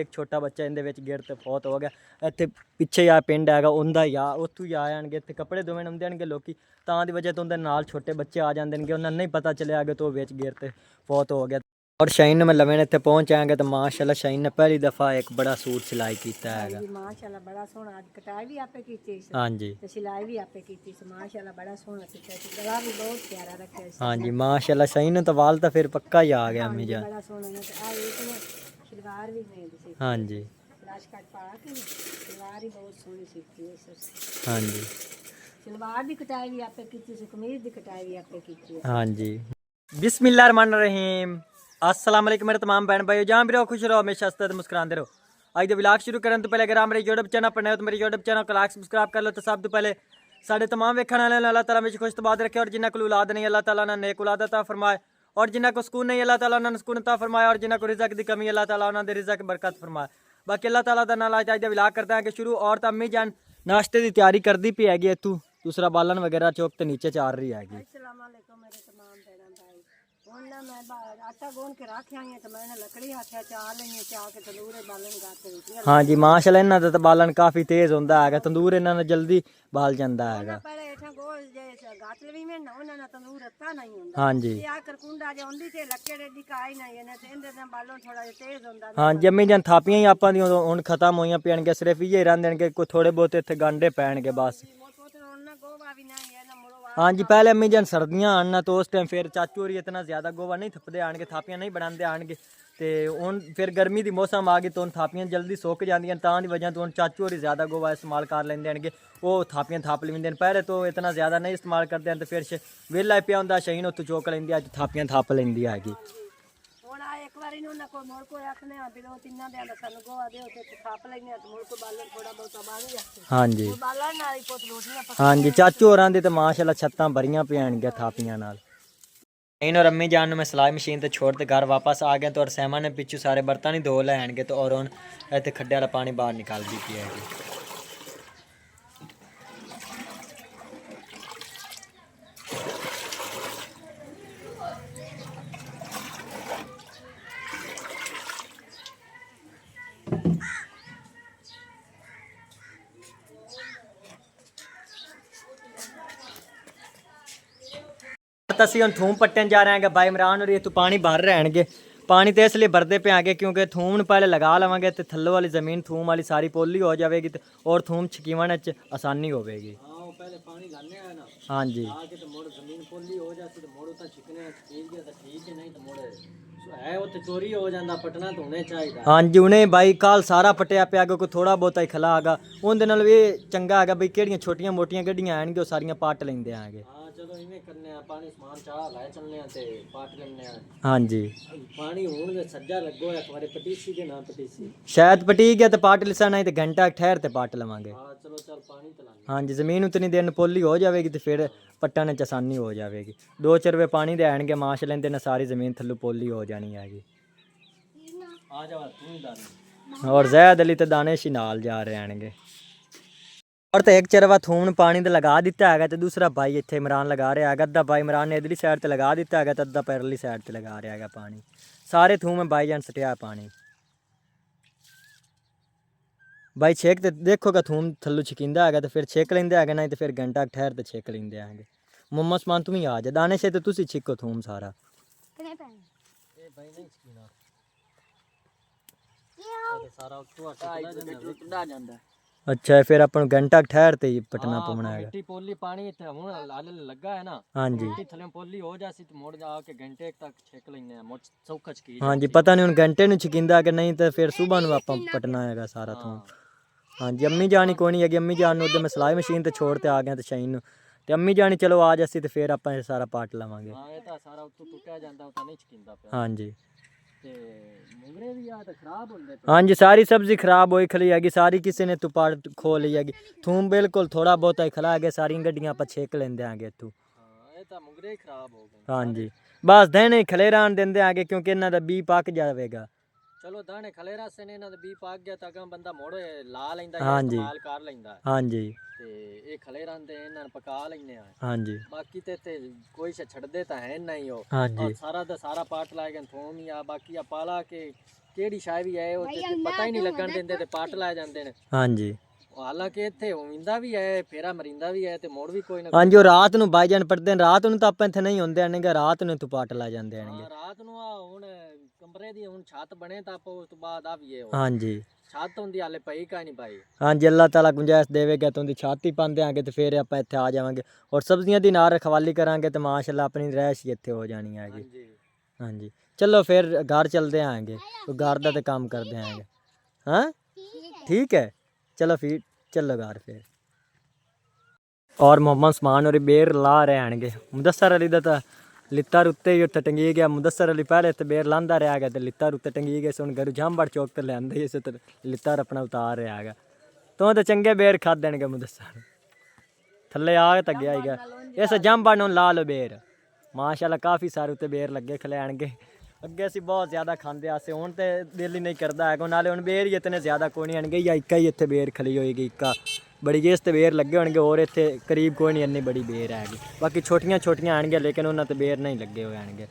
ਇੱਕ ਛੋਟਾ ਬੱਚਾ ਇਹਦੇ ਵਿੱਚ ਗਿਰ ਤੇ ਫੌਤ ਹੋ ਗਿਆ। ਇੱਥੇ ਪਿੱਛੇ ਆ ਪਿੰਡ ਹੈਗਾ ਉਹਦਾ ਹੀ ਆ, ਉੱਥੋਂ ਹੀ ਆ ਜਾਣਗੇ। ਇੱਥੇ ਕੱਪੜੇ ਧੋਣ ਆਉਂਦੇ ਆਣਗੇ ਲੋਕੀ, ਤਾਂ ਦੀ ਵਜ੍ਹਾ ਤੋਂ ਉਹਦੇ ਨਾਲ ਛੋਟੇ ਬੱਚੇ ਆ ਜਾਂਦੇ ਨੇ, ਉਹਨਾਂ ਨੂੰ ਨਹੀਂ ਪਤਾ ਚੱਲਿਆ ਕਿ ਤੋਂ ਵਿੱਚ ਗਿਰ ਤੇ ਫੌਤ ਹੋ ਗਿਆ। और शाहीन ने मतलब मैंने इतने पहुँच आएंगे तो माशाल्लाह शाहीन ने पहली दफ़ा एक बड़ा सूट सिलाई किया है। माशाल्लाह बड़ा सोहना, आज कटाई भी आपे की, हाँ जी, तो सिलाई भी आपे की, माशाल्लाह बड़ा सोहना सीता है, गला भी बहुत प्यारा रखा है। हाँ जी माशाल्लाह शाहीन ने तो वाल तो फिर पक्का ही आ गया अम्मी जान। बड़ा सोहना है, आ एक ने सलवार भी नहीं दी। हाँ जी फ्लैश कट पा के सलवार ही बहुत सोहनी सीती है सर। हाँ जी, सलवार दी कटाई भी आपे की, कमीज दी कटाई भी आपे की। हाँ जी। बिस्मिल्लाहिर्रहमानिर्रहीम, अस्सलाम वालेकुम मेरे तमाम बहन भाई, जहाँ भी रहो खुश रहो, हमेशा हंसते मुस्कुराते रहो। आज दे व्लॉग शुरू करने तो पहले अगर आप मेरे यूट्यूब चैनल पर नए हो तो मेरे यूट्यूब चैनल को लाइक सब्सक्राइब कर लो। तो सब तो पहले साढ़े तमाम वेखण वाले अल्लाह ताला में खुश तबाद रखे, और जिन्हें को औलाद नहीं अल्लाह ताला ने नेक औलाद अता फरमाए, और जिन्हें को सुकून नहीं अल्लाह ताला ने सुकून अता फरमाए, और जिन्हें को रिज़्क़ की कमी अल्लाह ताला उन्होंने रिज़्क़ बरकत फरमाए। बाकी अल्लाह ताला दा नाम आज व्लॉग करते हैं कि शुरू। और तो अम्मी जान नाश्ते की तैयारी करती पी हैगी, इतों दूसरा बालन वगैरह चौक तो नीचे चार रही हैगी। हाँ जी माशाल्लाह इन्हां दा बालन काफ़ी तेज़ होंदा है, तंदूर इन्हां ने जल्दी बाल जांदा है। हाँ जी हाँ जी अम्मी जान थापियां ही आपां दी हुण खत्म होईयां पैणगे, सिर्फ इयै रहिंदे ने कोई थोड़े बहुत इत्थे गांडे पैणगे बस। हाँ जी पहले अम्मी जान सर्दियां आन तो उस टाइम फिर चाचू होरी इतना ज़्यादा गोवा नहीं थपदे आनगे, थापियां नहीं बनाते आनगे। तो हुण फिर गर्मी की मौसम आ गई तो हुण थापियां जल्दी सुक जांदियां, तां दी वजह तो हुण चाचू होरी ज़्यादा गोवा इस्तेमाल कर लेंदे आनगे, वो थापियां थाप लेंदे। पहले तो इतना ज़्यादा नहीं इस्तेमाल करते हैं, तो फिर वेला पिया हुंदा शाहीन उत्थों चुक लैंदी, अज थापियां थाप लैंदी हैगी। हाँ जी हाँ जी चाचू होरां दी ते माशाल्लाह छत्तां भरियां पैणगियां थापियां नाल। इन और अम्मी जान मैं सिलाई मशीन ते छोड़ के घर वापस आ गया, तो और सैमा ने पिछू सारे बर्तन ही धो लैणगे, तो और हुण इत्थे खड्डे वाला पानी बाहर निकाल दी पई हैगी। ਅਸੀਂ ਹੁਣ थूम पट्टन जा रहे हैं, भाई इमरान और ये तो पानी भर रहे हैं। पानी तो इसलिए भरते पे आगे क्योंकि थूम पहले लगा लवेंगे तो थल्लों वाली ज़मीन थूम वाली सारी पोली हो जाएगी, और थूम छकीवन आसानी होगी। हाँ जी हाँ जी उन्हें भाई कल सारा पट्टिया पे कोई थोड़ा बहुत ही खला आगा, उनके नाल भी चंगा है भाई केड़ियां छोटियां मोटियां गड्डियां आएंगे सारियां पाट लेंदे आएंगे। हाँ जी पानी सज्जा लगो एक बार पटीसी के ना पटीसी शायद पटी गया तो पाट लिसा, नहीं तो घंटा ठहर ते पाट लवांगे। हाँ जी जमीन उतनी देर पोली हो जाएगी तो फिर पट्टन च आसानी हो जाएगी। 2-4 रुपए पानी दे आएंगे माश लेंदे ने, सारी जमीन थल्लों पोली हो जानी हैगी। और जैद अली तो दानिश ही नाल जा रहे हैं। और तो एक चरवा थूम पानी तो लगा दिता है, तो दूसरा भाई इतने इमरान लगा रहा है, अद्धा भाई इमरान ने इधरली साइड पर लगा दिता है, तो अद्धा पैरली साइड पर लगा रहा है पानी। सारे थूम भाई जान सटिया पानी भाई छेक तो देखोगा थूम थल्लों छकींदा है तो फिर छेक लेंदे है, नहीं तो फिर घंटा ठहर तो छेक लेंदे है। मम्मा समान तुम ही आ जा दाने से तो तुसी छिको थूम सारा अच्छा फिर अपन घंटा ठहरते ही पटना पवना है। मिट्टी पोली पानी हुन लाल लगा है ना, हां जी मिट्टी थले पोली हो जासी तो मोड़ जा के घंटे तक छेक लेने हैं, मोड़ सौखा छकी। हां जी पता नहीं हुन घंटे नु छकिंदा कि नहीं, तो फिर सुबह नु अपन पटना हैगा सारा थूम। हां जी अम्मी जानी कोई नहीं है, अम्मी जान नु उधर मैं सिलाई मशीन ते छोड़ ते आ गया, तो शाहीन नु ते अम्मी जानी चलो आ जासी, तो फिर अपन सारा पाट लवांगे। हां ये तो सारा उत्तों टुटिया जांदा, उता नहीं छकिंदा पे। हां जी हाँ जी सारी सब्जी खराब हुई खली हैगी, सारी किसी ने तुपा खो ली हैगी। थूम बिल्कुल थोड़ा बहुत ही खला है, सारी गड्डियां आप छेक लेंदे आगे इतों। हाँ जी बस दाने खले रहन देंदे आगे क्योंकि इन्हां दा बी पक जाएगा। चलो दाने खले रस ने इन्हां दा बी पक गया तो बंदा मोड़ ला लैंदा है, इस्तेमाल कर लैंदा। हाँ जी ते ये खले रहंदे इन्हां नु पका लैंदे आ। हाँ जी बाकी ते कोई छड़दे तो है नहीं हो। हाँ जी सारा दा सारा पाट लाए गए थूम या बाकी पाला के ਕਿਹੜੀ ਸ਼ਾਇ ਵੀ ਹੈ ਉੱਥੇ ਤੇ ਪਤਾ ਹੀ ਨਹੀਂ ਲੱਗਣ ਦਿੰਦੇ ਤੇ ਪੱਟ ਲੈ ਜਾਂਦੇ ਨੇ। ਹਾਂਜੀ ਹਾਲਾਂਕਿ ਇੱਥੇ ਹੋਵਿੰਦਾ ਵੀ ਹੈ, ਫੇਰਾ ਮਰਿੰਦਾ ਵੀ ਹੈ ਤੇ ਮੋੜ ਵੀ ਕੋਈ ਨਾ ਹਾਂਜੀ, ਉਹ ਰਾਤ ਨੂੰ ਬਾਈ ਜਾਨ ਪੜਦੇ ਨੇ। ਰਾਤ ਨੂੰ ਤਾਂ ਆਪਾਂ ਇੱਥੇ ਨਹੀਂ ਹੁੰਦੇ ਆਣਗੇ, ਰਾਤ ਨੂੰ ਤੂੰ ਪੱਟ ਲੈ ਜਾਂਦੇ ਆਣਗੇ। ਰਾਤ ਨੂੰ ਆ ਹੁਣ ਕਮਰੇ ਦੀ ਹੁਣ ਛੱਤ ਬਣੇ ਤਾਂ ਆਪਾਂ ਉਸ ਤੋਂ ਬਾਅਦ ਆਵੀਏ। ਹਾਂਜੀ ਛੱਤ ਹੁੰਦੀ ਹਾਲੇ ਪਈ ਕਾ ਨਹੀਂ ਪਾਈ। ਹਾਂਜੀ, ਅੱਲਾਹ ਤਾਲਾ ਗੁੰਜਾਇਸ਼ ਦੇਵੇਗਾ ਤਾਂ ਉਹਦੀ ਛਾਤੀ ਪਾਉਂਦੇ ਆਂਗੇ ਤੇ ਫਿਰ ਆਪਾਂ ਇੱਥੇ ਆ ਜਾਵਾਂਗੇ ਔਰ ਸਬਜ਼ੀਆਂ ਦੀ ਨਾਲ ਰਖਵਾਲੀ ਕਰਾਂਗੇ ਤੇ ਮਾਸ਼ਾਅੱਲਾ ਆਪਣੀ ਰਹਿਸ਼ ਹੀ ਇੱਥੇ ਹੋ ਜਾਣੀ ਹੈਗੀ। ਹਾਂਜੀ ਹਾਂਜੀ ਚਲੋ ਫਿਰ ਘਰ ਚਲਦੇ ਆਂਗੇ, ਉਹ ਘਰ ਦਾ ਤੇ ਕੰਮ ਕਰਦੇ ਆਂਗੇ। ਹਾਂ ठीक है चलो फिर चलो घर फिर। और मोहम्मद उस्मान और बेर ला रहे हैं। मुदस्सर अली दा लित्तर उत्ते ही उत्ते टंगी गया। मुदस्सर अली पहले तो बेर लांदा रहा गया तो लित्तर उत्ते टंगी गए। सुन घर जामबड़ चौक तो लिया इस लित्तर अपना उतार रहा है तो चंगे बेर खा देंगे। मुदस्सर थल्ले आ तो गया ही गया इस जामबड़ नूं ला लो बेर। माशाअल्लाह काफ़ी सारे उत्ते बेर लगे खलैणगे। ਅੱਗੇ ਅਸੀਂ ਬਹੁਤ ਜ਼ਿਆਦਾ ਖਾਂਦੇ ਆਸੇ, ਹੁਣ ਤੇ ਦਿਲ ਹੀ ਨਹੀਂ ਕਰਦਾ ਹੈਗਾ। ਨਾਲੇ ਹੁਣ ਬੇਰ ਹੀ ਇਤਨੇ ਜ਼ਿਆਦਾ ਕੋਈ ਨਹੀਂ ਆਣਗੇ, ਜਾਂ ਇੱਕਾ ਹੀ ਇੱਥੇ ਬੇਰ ਖਲੀ ਹੋਏਗੀ। ਇੱਕਾ ਬੜੀ ਜਿਸ ਤੇ ਬੇਰ ਲੱਗੇ ਹੋਣਗੇ, ਹੋਰ ਇੱਥੇ ਕਰੀਬ ਕੋਈ ਨਹੀਂ ਇੰਨੀ ਬੜੀ ਬੇਰ ਹੈਗੀ। ਬਾਕੀ ਛੋਟੀਆਂ ਛੋਟੀਆਂ ਆਣਗੀਆਂ ਲੇਕਿਨ ਉਹਨਾਂ ਤੇ ਬੇਰ ਨਹੀਂ ਲੱਗੇ ਹੋਏ ਆਣਗੇ।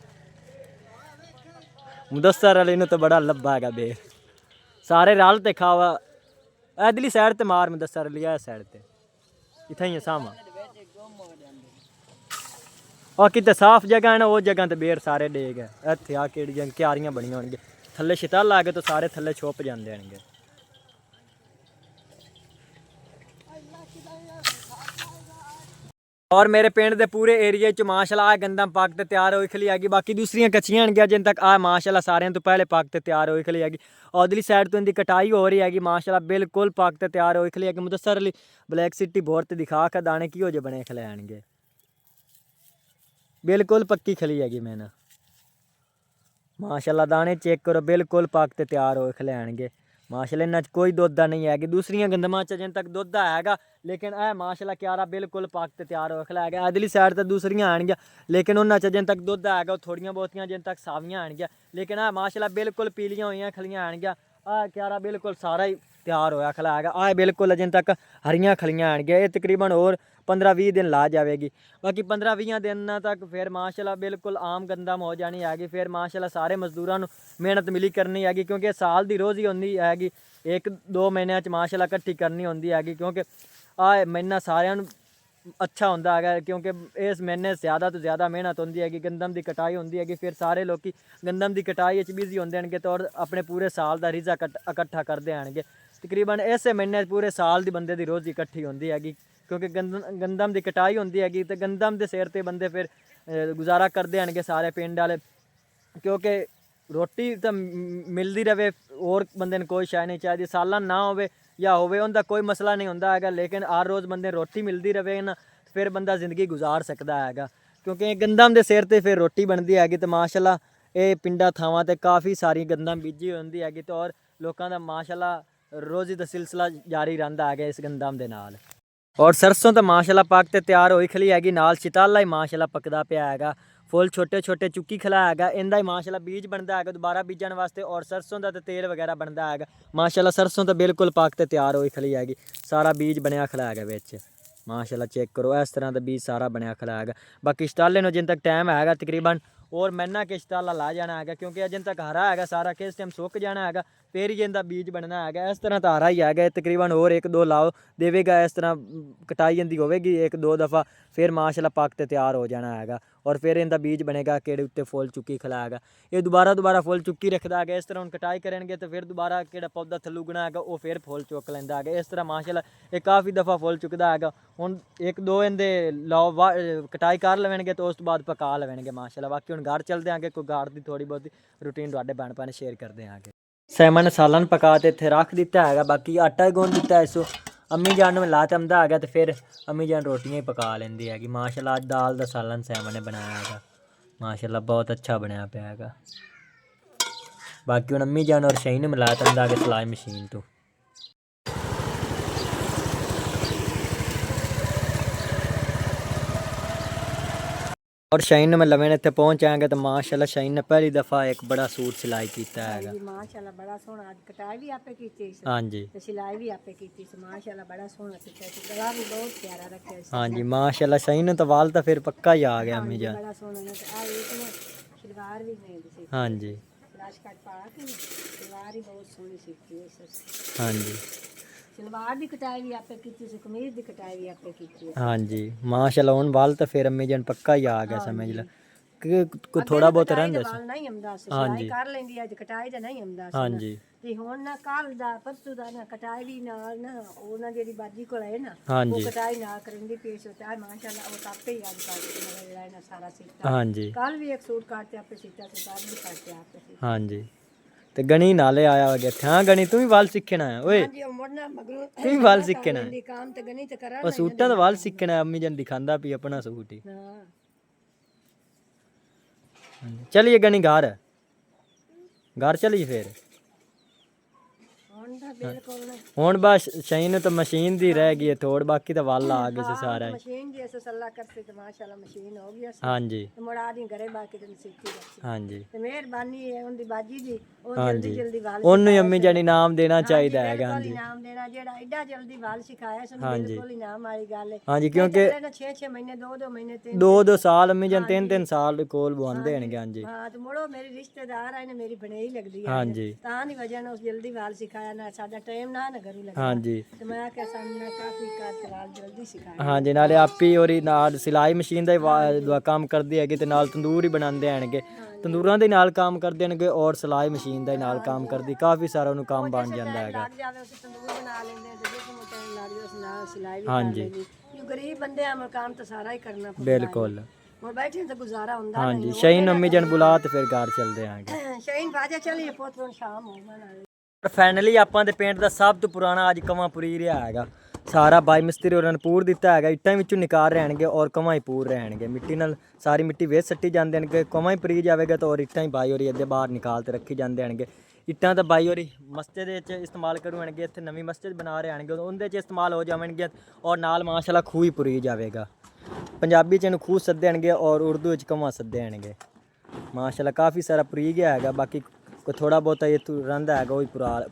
ਮੁਦੱਸਰ ਵਾਲੇ ਨੂੰ ਤਾਂ ਬੜਾ ਲੱਭਾ ਹੈਗਾ ਬੇਰ, ਸਾਰੇ ਰਲ ਤੇ ਖਾਵਾ। ਇਧਰਲੀ ਸਾਈਡ ਤੇ ਮਾਰ ਮੁਦੱਸਰ ਵਾਲੀ, ਇਹ ਸਾਈਡ ਤੇ ਇੱਥੇ ਹੀ ਸਾਵਾਂ और कितने साफ जगह है ना, वो जगह तो बेर सारे डेग है। इतने आ कि क्यारियां बनी होंगे थले छतल आ गए तो सारे थले छुप जाते हैं। और मेरे पिंड के पूरे एरिए च माशाअल्लाह गंदम पक ते तैयार होई खली हैगी। बाकी दूसरियां कच्चियां गया जिन तक आ माशाअल्लाह सारे तो पहले पक ते तैयार होई खली हैगी। उधरली साइड तो इनकी कटाई हो रही हैगी माशाअल्लाह बिल्कुल पक ते तैयार होई खली हैगी। Mudassar Ali black city bore ते दिखा के दाने की हो जे बने खले आएंगे। बिल्कुल पक्की खली हैगी मैंने माशाअल्लाह। दाने चेक करो बिल्कुल पक ते तैयार हो खलैणगे माशाअल्लाह। इन्हां च कोई दुद्ध नहीं हैगी। दूसरियां गंदमां च जिन तक दुद्ध हैगा लेकिन यह माशाअल्लाह क्यारा बिल्कुल पक ते तैयार हो खलैगा। अगली साइड तो दूसरियां आएंगियां लेकिन उन्हां च जिन तक दुद्ध हैगा थोड़ियां बहुतियां जिन तक सावियां आएंगियां लेकिन माशाअल्लाह बिल्कुल पीलियां हुई खलियां आएंगियां। क्यारा बिल्कुल सारा ही तैयार होया खला हैगा। बिल्कुल जिन तक हरियां खलियां आएंगियां। ये तकरीबन और 15-20 दिन ला जाएगी। बाकी 15-20 दिन तक फिर माशाअल्लाह बिल्कुल आम गंदम हो जानी हैगी। फिर माशाअल्लाह सारे मजदूरों मेहनत मिली करनी हैगी क्योंकि साल की रोज़ ही होंदी हैगी। 1-2 महीनों माशाअल्लाह इकट्ठी करनी होंदी हैगी क्योंकि महीना सारिਆਂ ਨੂੰ अच्छा होंदा है क्योंकि इस महीने ज़्यादा तो ज़्यादा मेहनत होंदी हैगी। गंदम की कटाई होंदी हैगी फिर सारे लोग गंदम की कटाई बिजी होंदे हैं तो अपने पूरे साल का रिजा इकट्ठा करते हैं। तकरीबन इस महीने पूरे साल की बंदे की रोज़ इकट्ठी होंदी हैगी क्योंकि गंदम की कटाई होंदी हैगी तो गंदम के सिर ते बंदे फिर गुजारा करते हैं सारे पिंड वाले क्योंकि रोटी तो मिलती रहे और बंदे ने कोई शय नहीं चाहिए। सालन ना हो या होवे उनका कोई मसला नहीं होंदा हैगा लेकिन हर रोज़ बंदे रोटी मिलती रहे ना फिर बंदा ज़िंदगी गुजार सकता हैगा क्योंकि गंदम के सिर ते फिर रोटी बनती हैगी। तो माशाअल्लाह ये पिंडा थावां ते काफ़ी सारी गंदम बीजी होंदी हैगी तो और लोगों का माशाअल्लाह रोज़ी का सिलसिला जारी रहिंदा है इस गंदम के नाल। और सरसों तो माशाअल्लाह पक ते तैयार होई खली हैगी। नाल चिताला ही माशाअल्लाह पकदा पिया हैगा। फुल छोटे छोटे चुक्की खला हैगा। इनका ही माशाअल्लाह बीज बनता है दोबारा बीजन वास्ते और सरसों का तो तेल वगैरह बनता है माशाअल्लाह। सरसों तो बिल्कुल पक ते तैयार होई खली हैगी। सारा बीज बनया खला हैगा विच माशाअल्लाह चेक करो इस तरह का बीज सारा बनया खला हैगा। बाकी शटाले नूं जिन तक टाइम हैगा तकरीबन और महीना के शटाला ला जाना है क्योंकि जिन तक हरा है सारा किस टाइम सुक जाना है फिर ही इनका बीज बनना है। इस तरह तो हरा ही है तकरीबन और 1-2 लाओ देवेगा इस तरह कटाई इनकी होगी 1-2 दफ़ा फिर माशाअल्लाह पक ते तैयार हो जाना है और फिर इनका बीज बनेगा केड़े उत्ते फुल चुक्की खिलाएगा। ये दोबारा फुल चुक्की रखता है। इस तरह हम कटाई करेंगे तो फिर दोबारा केड़ा पौधा थल्लू उगना है वो फिर फुल चुक लेंदा है। इस तरह माशाअल्लाह ये काफ़ी दफ़ा फुल चुकता है। हुण 1-2 इनके लाओ कटाई कर लवेंगे तो उस तो बाद पका लवेंगे माशाअल्लाह। बाकी हुण घर चलते हैं कोई घर की थोड़ी बहुत रूटीन तुहाडे भैन भरा शेयर करते हैं। सैमन सालन पका के इत्थे रख दिता है। बाकी आटा ही गुन दिता है इसो अम्मी जान में ला तमदा है तो फिर अम्मी जान रोटियां ही पका लेंदी हैगी माशाअल्लाह। अज दाल दा सालन सैमन ने बनाया है माशाअल्लाह बहुत अच्छा बनया पिया है। बाकी हुण अम्मी जान और शहीन मिला तमदा है सिलाई मशीन तो। और शाइन में लवे इतने पहुँच आएंगे तो माशाअल्लाह शाइन ने पहली दफ़ा एक बड़ा सूट सिलाई किया है माशाअल्लाह बड़ा सोहना। आज कटाई भी आपे कीती हाँ जी ते सिलाई भी आपे कीती माशाअल्लाह बड़ा सोहना सीता गला भी बहुत प्यारा रखा हाँ जी माशाअल्लाह शाइन तो वाल तो फिर पक्का ही आ गया अम्मी जान। बड़ा सोहना ना आ एक ना शलवार भी नहीं दी हाँ जी ਕਾਸ਼ ਕੱਟ ਪਾ ਕੇ ਸਲਵਾਰ ਹੀ ਬਹੁਤ ਸੋਹਣੀ ਸੀਤੀ ਹੈ ਹਾਂਜੀ ਸਲਵਾਰ ਦੀ ਕਟਾਈ ਵੀ ਆਪੇ ਕੀਤੀ ਸੀ ਕਮੀਜ਼ ਦੀ ਕਟਾਈ ਵੀ ਆਪੇ ਕੀਤੀ ਹੈ ਹਾਂਜੀ ਮਾਸ਼ਾਅੱਲਾ ਹੁਣ ਵਾਲ ਤਾਂ ਫਿਰ ਅੰਮੀ ਜਨ ਪੱਕਾ ਹੀ ਆ ਗਿਆ ਸਮਝ ਲਾ ਕਿ ਕੋਈ ਥੋੜਾ ਬਹੁਤ ਰਹਿੰਦਾ ਸੀ ਵਾਲ ਨਹੀਂ ਆਉਂਦਾ ਸੀ ਸਿਲਾਈ ਕਰ ਲੈਂਦੀ ਅੱਜ ਕਟਾਈ ਤਾਂ ਨਹੀਂ ਆਉਂਦਾ ਸੀ ਹਾਂਜੀ ਤੇ ਹੁਣ ਨਾ ਕੱਲ ਦਾ ਪਰਸੋਂ ਦਾ ਨਾ ਕਟਾਈ ਵੀ ਨਾਲ ਨਾ ਉਹ ਨਾ ਜਿਹੜੀ ਬਾਜੀ ਕੋਲ ਹੈ ਨਾ ਉਹ ਹਾਂਜੀ ਕਟਾਈ ਨਾ ਕਰਨ ਦੀ ਪੇਸ਼ ਹੁੰਦਾ ਹੈ ਮਾਸ਼ਾਅੱਲਾ ਉਹ ਤਾਂ ਆਪੇ ਹੀ ਅੱਜ ਕੱਲ ਜਿਹੜਾ ਇਹਨਾਂ ਸਾਰਾ ਸੀਤਾ ਹਾਂਜੀ ਕੱਲ ਵੀ ਇੱਕ ਸੂਟ ਕਾਟ ਤੇ ਆਪੇ ਸੀਤਾ ਸੀ ਸਾਰ ਵੀ ਕਰਕੇ ਆਪੇ ਸੀ ਹਾਂਜੀ ਤੇ ਗਣੀ ਨਾਲੇ ਆਇਆ ਗਿਆ ਥਾਂ ਗਣੀ ਤੂੰ ਵੀ ਵਾਲ ਸਿੱਖਣਾ ਹੈ ਓਏ ਹਾਂਜੀ ਉਹ ਮੁੜਨਾ ਮਗਰੋਂ ਤੂੰ ਵੀ ਵਾਲ ਸਿੱਖਣਾ ਹੈ ਦੀ ਕੰਮ ਤੇ ਗਣੀ ਤੇ ਕਰਾਂ ਉਹ ਸੂਟਾਂ ਦਾ ਵਾਲ ਸਿੱਖਣਾ ਹੈ, ਅੰਮੀ ਜਨ ਦਿਖਾਉਂਦਾ ਪਈ ਆਪਣਾ ਸੂਟ ਹੀ ਹਾਂ चलिए गनी घर चलिए फिर ਹੁਣ ਤਾਂ ਬਿਲਕੁਲ ਨਾ ਹੁਣ ਬਸ ਸ਼ਾਇਨ ਤਾਂ ਮਸ਼ੀਨ ਦੀ ਰਹਿ ਗਈ ਹੈ ਥੋੜ ਬਾਕੀ ਤਾਂ ਵੱਲ ਆ ਗਏ ਸੀ ਸਾਰਾ ਮਸ਼ੀਨ ਦੀ ਅਸਾਂ ਸੱਲਾ ਕਰਤੇ ਤੇ ਮਾਸ਼ਾਅੱਲਾ ਮਸ਼ੀਨ ਹੋ ਗਈ ਅਸੀਂ ਹਾਂਜੀ ਤੇ ਮੁੜਾ ਦੀ ਘਰੇ ਬਾਕੀ ਤੇ ਸਿੱਖੀ ਰੱਖੀ ਹਾਂਜੀ ਤੇ ਮਿਹਰਬਾਨੀ ਹੈ ਉਹਦੀ ਬਾਜੀ ਦੀ ਉਹ ਜਲਦੀ ਜਲਦੀ ਵਾਲ ਉਹਨੂੰ ਹੀ ਅੰਮੀ ਜਾਨੀ ਨਾਮ ਦੇਣਾ ਚਾਹੀਦਾ ਹੈਗਾ ਹਾਂਜੀ ਇਨਾਮ ਦੇਣਾ ਜਿਹੜਾ ਐਡਾ ਜਲਦੀ ਵਾਲ ਸਿਖਾਇਆ ਸਾਨੂੰ ਬਿਲਕੁਲ ਇਨਾਮ ਵਾਲੀ ਗੱਲ ਹੈ ਹਾਂਜੀ ਕਿਉਂਕਿ 6 ਮਹੀਨੇ 2 ਮਹੀਨੇ 2 ਸਾਲ ਅੰਮੀ ਜਾਨ 3 ਸਾਲ ਕੋਲ ਬੁਆਂਦੇ ਹਨਗੇ ਹਾਂਜੀ ਹਾਂ ਤੇ ਮੁੜੋ ਮੇਰੇ ਰਿਸ਼ਤੇਦਾਰ ਆਏ ਨੇ ਮੇਰੀ ਬਣੇ ਹੀ ਲੱਗਦੀ ਹੈ ਹਾਂਜੀ ਤਾਂ ਦੀ ਵਜ੍ਹਾ ਨਾਲ ਉਸ ਜਲਦੀ ਵਾਲ ਸਿਖਾਇਆ ਨਾ ਸਾਡਾ ਟਾਈਮ ਨਾ ਘਰੂ ਲੱਗਾ ਹਾਂਜੀ ਤੇ ਮੈਂ ਕਿਹਾ ਸਾਨੂੰ ਕਾਫੀ ਵਾਲ ਜਲਦੀ ਸਿਖਾਇਆ ਹਾਂਜੀ ਨਾਲੇ ਆਪੀ ਔਰੀ ਨਾਲ ਸਿਲਾਈ ਮਸ਼ੀਨ ਦਾ ਹੀ ਕੰਮ ਕਰਦੀ ਹੈਗੀ ਤੇ ਨਾਲ ਤੰਦੂਰ ਹੀ ਬਣਾਉਂਦੇ ਹਨਗੇ ਤੰਦੂਰਾਂ ਦੇ ਨਾਲ ਕੰਮ ਕਰਦੇ ਹਨਗੇ ਔਰ ਸਿਲਾਈ ਮਸ਼ੀਨ ਦਾ ਹੀ ਨਾਲ ਕੰਮ ਕਰਦੀ ਕਾਫੀ ਸਾਰਾ ਉਹਨੂੰ ਕੰਮ ਬਣ ਜਾਂਦਾ ਹੈਗਾ ਲੱਗ ਜਾਵੇ ਉਸ ਤੰਦੂਰ ਬਣਾ ਲੈਂਦੇ ਤੇ ਜੇ ਕੋਈ ਟਾਈਮ ਲੱਗ ਜਾਵੇ ਉਸ ਨਾਲ ਸਿਲਾਈ ਵੀ ਹਾਂਜੀ। ਕਰ ਲੈਂਦੀ ਇਹ ਗਰੀਬ ਬੰਦੇ ਆ ਕੰਮ ਤਾਂ ਸਾਰਾ ਹੀ ਕਰਨਾ ਪੈਂਦਾ ਬਿਲਕੁਲ ਹੁਣ ਬੈਠੇ ਤਾਂ ਗੁਜ਼ਾਰਾ ਹੁੰਦਾ ਹਾਂਜੀ ਸ਼ਾਇਨ ਅੰਮੀ ਜਨ ਬੁਲਾ ਤੇ ਫਿਰ ਘਰ ਚੱਲਦੇ ਆਂਗੇ ਸ਼ਾਹੀਨ ਬਾਜਾ ਚਲੀਏ ਪੁੱਤ ਹੁਣ ਸ਼ਾਮ ਹੋ ਗਈ ਫਾਈਨਲੀ ਆਪਾਂ ਦੇ ਪਿੰਡ ਦਾ ਸਭ ਤੋਂ ਪੁਰਾਣਾ ਅੱਜ ਕਵਾਂ ਪੂਰੀ ਰਿਹਾ ਹੈਗਾ ਸਾਰਾ ਬਾਈ ਮਿਸਤਰੀ ਉਹਨਾਂ ਨੇ ਪੂਰ ਦਿੱਤਾ ਹੈਗਾ ਇੱਟਾਂ ਵਿੱਚੋਂ ਨਿਕਾਲ ਰਹਿਣਗੇ ਔਰ ਕਵਾਂ ਹੀ ਪੂਰ ਰਹਿਣਗੇ ਮਿੱਟੀ ਨਾਲ ਸਾਰੀ ਮਿੱਟੀ ਵੇਚ ਸੱਟੀ ਜਾਂਦੇ ਨੇ ਕਵਾਂ ਹੀ ਪਰੀ ਜਾਵੇਗਾ ਤਾਂ ਔਰ ਇੱਟਾਂ ਹੀ ਬਾਈ ਹੋਰੀ ਅੱਧੇ ਬਾਹਰ ਨਿਕਾਲ ਤੇ ਰੱਖੀ ਜਾਂਦੇ ਹਨਗੇ ਇੱਟਾਂ ਤਾਂ ਬਾਈ ਹੋਰੀ ਮਸਜਿਦ ਦੇ ਵਿੱਚ ਇਸਤੇਮਾਲ ਕਰਵਾਉਣਗੇ ਇੱਥੇ ਨਵੀਂ ਮਸਜਿਦ ਬਣਾ ਰਹੇ ਹਨਗੇ ਉਹਦੇ 'ਚ ਇਸਤੇਮਾਲ ਹੋ ਜਾਵਣਗੇ ਔਰ ਨਾਲ ਮਾਸ਼ਾਅੱਲਾ ਖੂਹ ਹੀ ਪੁਰੀ ਜਾਵੇਗਾ ਪੰਜਾਬੀ 'ਚ ਇਹਨੂੰ ਖੂਹ ਸੱਦੇ ਹਨਗੇ ਔਰ ਉਰਦੂ ਵਿੱਚ ਕਵਾਂ ਸੱਦੇ ਹਨਗੇ ਮਾਸ਼ਾਅੱਲਾ ਕਾਫੀ ਸਾਰਾ ਪੁਰੀ ਗਿਆ ਹੈਗਾ ਬਾਕੀ ਕੋਈ ਥੋੜਾ ਬਹੁਤਾ ਇਹ ਰਹਿੰਦਾ ਹੈਗਾ ਉਹ ਵੀ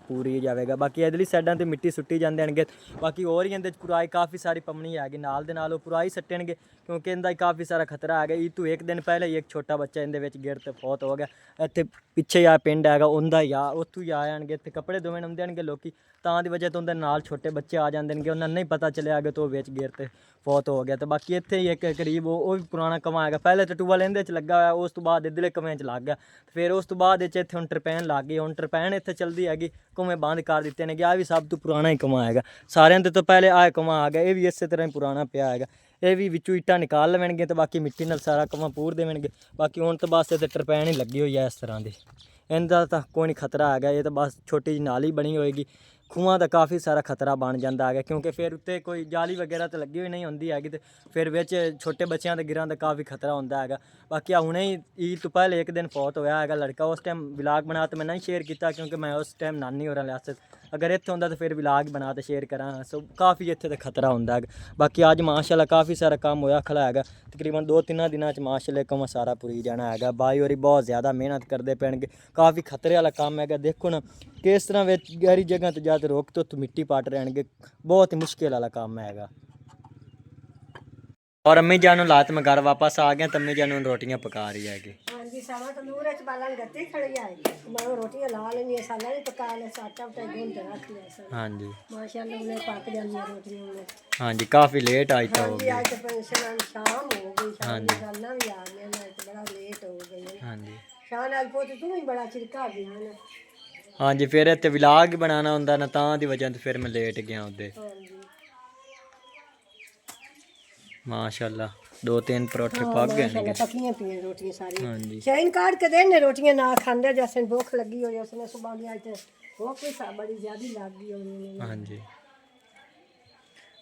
ਪੂਰੀ ਜਾਵੇਗਾ ਬਾਕੀ ਇਧਰਲੀ ਸਾਈਡਾਂ ਤੇ ਮਿੱਟੀ ਸੁੱਟੀ ਜਾਂਦੇ ਹਨਗੇ ਬਾਕੀ ਹੋਰ ਹੀ ਇਹਦੇ 'ਚ ਪੁਰਾਈ ਕਾਫੀ ਸਾਰੀ ਪਮਣੀ ਹੈਗੀ ਨਾਲ ਦੇ ਨਾਲ ਉਹ ਪੁਰਾਈ ਸੱਟਣਗੇ ਕਿਉਂਕਿ ਇਹਦਾ ਕਾਫੀ ਸਾਰਾ ਖਤਰਾ ਹੈਗਾ ਇਹ ਤੋਂ ਇੱਕ ਦਿਨ ਪਹਿਲੇ ਹੀ ਇੱਕ ਛੋਟਾ ਬੱਚਾ ਇਹਦੇ ਵਿੱਚ ਗਿਰ ਤੇ ਫੌਤ ਹੋ ਗਿਆ ਇੱਥੇ ਪਿੱਛੇ ਆ ਪਿੰਡ ਹੈਗਾ ਉਹਦਾ ਹੀ ਆ ਉੱਥੋਂ ਹੀ ਆ ਜਾਣਗੇ ਇੱਥੇ ਕੱਪੜੇ ਦੋਵੇਂ ਆਉਂਦੇ ਹਨਗੇ ਲੋਕੀ ਤਾਂ ਦੀ ਵਜ੍ਹਾ ਤੋਂ ਉਹਦੇ ਨਾਲ ਛੋਟੇ ਬੱਚੇ ਆ ਜਾਂਦੇ ਨੇ ਉਹਨਾਂ ਨੂੰ ਨਹੀਂ ਪਤਾ ਚੱਲਿਆ ਕਿ ਤੋਂ ਵਿੱਚ ਗਿਰ ਤੇ ਫੌਤ ਹੋ ਗਿਆ ਤੇ ਬਾਕੀ ਇੱਥੇ ਹੀ ਇੱਕ ਕਰੀਬ ਉਹ ਵੀ ਪੁਰਾਣਾ ਕਮਾ ਹੈਗਾ ਪਹਿਲੇ ਤਾਂ ਟੂਬਲ ਇਹਦੇ 'ਚ ਲੱਗਾ ਹੋਇਆ ਉਸ ਤੋਂ ਬਾਅਦ ਇੱਧਰਲੇ ਕਮਿਆਂ 'ਚ ਲੱਗ ਗਿਆ ਫਿਰ ਉਸ ਤੋਂ ਬਾਅਦ ਇੱਥੇ ਹੁਣ ਟਰਪੈਨ ਲੱਗ ਗਈ ਹੁਣ ਟਰਪੈਨ ਇੱਥੇ ਚੱਲਦੀ ਹੈਗੀ ਕੁਵੇਂ ਬੰਦ ਕਰ ਦਿੱਤੇ ਨੇ ਕਿ ਆ ਵੀ ਸਭ ਤੋਂ ਪੁਰਾਣਾ ਹੀ ਕਮਾ ਹੈਗਾ ਸਾਰਿਆਂ ਦੇ ਤੋਂ ਪਹਿਲੇ ਆਹ ਕਮਾ ਆ ਗਿਆ ਇਹ ਵੀ ਇਸੇ ਤਰ੍ਹਾਂ ਹੀ ਪੁਰਾਣਾ ਪਿਆ ਹੈਗਾ ਇਹ ਵੀ ਵਿੱਚੋਂ ਇੱਟਾਂ ਨਿਕਾਲ ਲਵਣਗੇ ਤੇ ਬਾਕੀ ਮਿੱਟੀ ਨਾਲ ਸਾਰਾ ਕਮਾ ਪੂਰ ਦੇਵਣਗੇ ਬਾਕੀ ਹੁਣ ਤਾਂ ਬਸ ਇੱਥੇ ਟਰਪੈਨ ਹੀ ਲੱਗੀ ਹੋਈ ਹੈ ਇਸ ਤਰ੍ਹਾਂ ਦੀ ਇਹਦਾ ਤਾਂ ਕੋਈ ਨਹੀਂ ਖਤਰਾ ਹੈਗਾ ਇਹ ਤਾਂ ਬਸ ਛੋਟੀ ਜਿਹੀ ਨਾਲੀ ਬਣੀ ਹੋਏਗੀ ਖੂਹਾਂ ਦਾ ਕਾਫੀ ਸਾਰਾ ਖਤਰਾ ਬਣ ਜਾਂਦਾ ਹੈਗਾ ਕਿਉਂਕਿ ਫਿਰ ਉੱਤੇ ਕੋਈ ਜਾਲੀ ਵਗੈਰਾ ਤਾਂ ਲੱਗੀ ਹੋਈ ਨਹੀਂ ਹੁੰਦੀ ਹੈਗੀ ਤੇ ਫਿਰ ਵਿੱਚ ਛੋਟੇ ਬੱਚਿਆਂ ਦੇ ਗਿਰਾਂ ਦਾ ਕਾਫੀ ਖਤਰਾ ਹੁੰਦਾ ਹੈਗਾ ਬਾਕੀ ਹੁਣੇ ਹੀ ਈਦ ਤੋਂ ਪਹਿਲੇ ਇੱਕ ਦਿਨ ਫੌਤ ਹੋਇਆ ਹੈਗਾ ਲੜਕਾ ਉਸ ਟਾਈਮ ਵਲੌਗ ਬਣਾ ਤੇ ਮੈਂ ਨਹੀਂ ਸ਼ੇਅਰ ਕੀਤਾ ਕਿਉਂਕਿ ਮੈਂ ਉਸ ਟਾਈਮ ਨਾਨੀ ਹੋਰਾਂ ਲਿਆਸਤ ਅਗਰ ਇੱਥੇ ਹੁੰਦਾ ਤਾਂ ਫਿਰ ਵਲੌਗ ਬਣਾ ਤੇ ਸ਼ੇਅਰ ਕਰਾਂ ਸੋ ਕਾਫੀ ਇੱਥੇ ਤਾਂ ਖਤਰਾ ਹੁੰਦਾ ਹੈਗਾ ਬਾਕੀ ਅੱਜ ਮਾਸ਼ਾਅੱਲਾ ਕਾਫੀ ਸਾਰਾ ਕੰਮ ਹੋਇਆ ਖੜਾ ਹੈਗਾ ਤਕਰੀਬਨ 2-3 ਦਿਨਾਂ 'ਚ ਮਾਸ਼ਾਅੱਲਾ ਕੰਮ ਸਾਰਾ ਪੂਰੀ ਜਾਣਾ ਹੈਗਾ ਬਾਈ ਹੋਰੀ ਬਹੁਤ ਜ਼ਿਆਦਾ ਮਿਹਨਤ ਕਰਦੇ ਪੈਣਗੇ ਕਾਫੀ ਖਤਰੇ ਵਾਲਾ ਕੰਮ ਹੈਗਾ ਦੇਖੋ ਨਾ ਕਿਸ ਤਰ੍ਹਾਂ ਵਿੱਚ ਗਹਿਰੀ ਜਗ੍ਹਾ ਤੇ ਜਾ ਕੇ ਰੋਕ ਤੋਂ ਮਿੱਟੀ ਪਾਟ ਰਹਿਣਗੇ ਬਹੁਤ ਹੀ ਮੁਸ਼ਕਿਲ ਵਾਲਾ ਕੰਮ ਹੈਗਾ और अम्मी जान लात में घर वापस आ गए तो अम्मी जान रोटियां पका रही है ਹਾਂਜੀ ਸਾਰਾ ਤੰਦੂਰ ਵਿੱਚ ਬਾਲਣ ਗੱਤੇ ਖੜੀ ਆਏ ਮੈਂ ਰੋਟੀਆਂ ਲਾ ਲੈਣੀਆਂ ਸਾਲਾ ਵੀ ਪਕਾ ਲੈ ਆਟਾ ਉਟਾ ਗੁੰਨ ਕੇ ਰੱਖ ਲਿਆ ਸਰ हाँ जी ਮਾਸ਼ਾਅੱਲਾ ਉਹਨੇ ਪੱਕ ਜਾਂਦੀਆਂ ਰੋਟੀਆਂ ਉਹਨੇ हाँ जी काफ़ी लेट आई था ਹਾਂਜੀ ਅੱਜ ਤਾਂ ਸ਼ਾਮ ਹੋ ਗਈ ਸ਼ਾਮ ਦੀ ਗੱਲਾਂ ਵੀ ਆ ਗਈਆਂ ਮੈਂ ਤੇ ਬੜਾ ਲੇਟ ਹੋ ਗਈ हाँ जी ਸ਼ਾਨ ਅੱਜ ਪੁੱਤ ਤੂੰ ਵੀ ਬੜਾ ਚਿਰਕਾ ਗਿਆ ਨਾ हाँ जी फिर इतने विलाग ही बनाना होंगे ना तां दी वजह तो फिर मैं लेट गया उधर ਹਾਂਜੀ माशाल्लाह 2-3 परोठे पक गए ਮਾਸ਼ਾਅੱਲਾ ਪੱਕੀਆਂ ਪਈਆਂ ਰੋਟੀਆਂ ਸਾਰੀਆਂ हाँ जी ਸ਼ਾਇਨ ਕਾੜ ਕੇ ਦੇਣੇ ਰੋਟੀਆਂ ਨਾ ਖਾਂਦੇ ਜੈਸੇ ਭੁੱਖ ਲੱਗੀ ਹੋਈ ਉਸਨੇ ਸੁਬਾਹ ਦੀ ਅੱਜ ਭੁੱਖ ਵੀ ਬੜੀ ਜ਼ਿਆਦੀ ਲੱਗ ਗਈ ਉਹਨੂੰ हाँ जी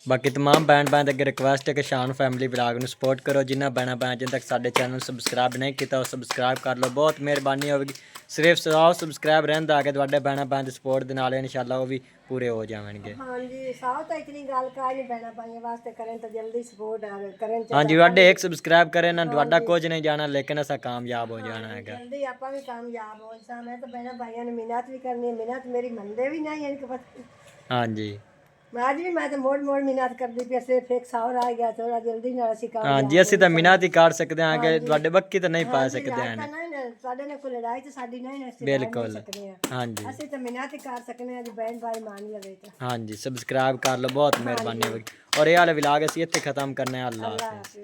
बाकी तमाम भैन भैन अगर रिक्वेस्ट है कि शान फैमिली ब्लॉग में सपोर्ट करो जिन्हें भैन भैन जिन तक साढ़े चैनल सबसक्राइब नहीं किया वो सबसक्राइब कर लो बहुत मेहरबानी होगी सिर्फ 100 सबसक्राइब रहता है कि भैन भैन सपोर्ट के नाल इंशाल्लाह वो भी पूरे हो जाएंगे हाँ जी साफ तो इतनी गाल का नहीं बहना पाएंगे वास्ते करें तो जल्दी सपोर्ट करें हाँ जी वाडे एक सबसक्राइब करें ना वाडा कुछ नहीं जाना लेकिन ऐसा कामयाब हो जाना है जल्दी आप भी कामयाब हो इंसान मैं तो बहना भाइयों ने मिन्नत भी करनी है मिन्नत मेरी मनते भी नहीं है इनके पता हाँ जी आज भी मैं तो मोड़ मिन्नत करती पी सिर्फ एक सावर आ गया थोड़ा जल्दी ना असी काम हाँ जी असं तो मिन्नत ही कर सकते हैं कि वाडे बक्की तो नहीं पा सकते हैं नहीं ਸਾਡੇ ਨਾਲ ਕੋਈ ਲੜਾਈ ਤੇ ਸਾਡੀ ਨਹੀਂ ਨਾ ਅਸੀਂ ਬਿਲਕੁਲ ਸਕਦੇ ਆ ਹਾਂਜੀ ਅਸੀਂ ਤਾਂ ਮਿਹਨਤ ਕਰ ਸਕਨੇ ਆ ਜੀ ਬੈਨ ਭਾਈ ਮੰਨ ਲਵੇ ਤਾਂ ਹਾਂਜੀ ਸਬਸਕ੍ਰਾਈਬ ਕਰ ਲਓ ਬਹੁਤ ਮਿਹਰਬਾਨੀ ਹੋਵੇਗੀ ਔਰ ਇਹ ਵਾਲਾ ਵਲੌਗ ਅਸੀਂ ਇੱਥੇ ਖਤਮ ਕਰਨਾ ਹੈ ਅੱਲਾਹ ਹਾਫਿਜ਼।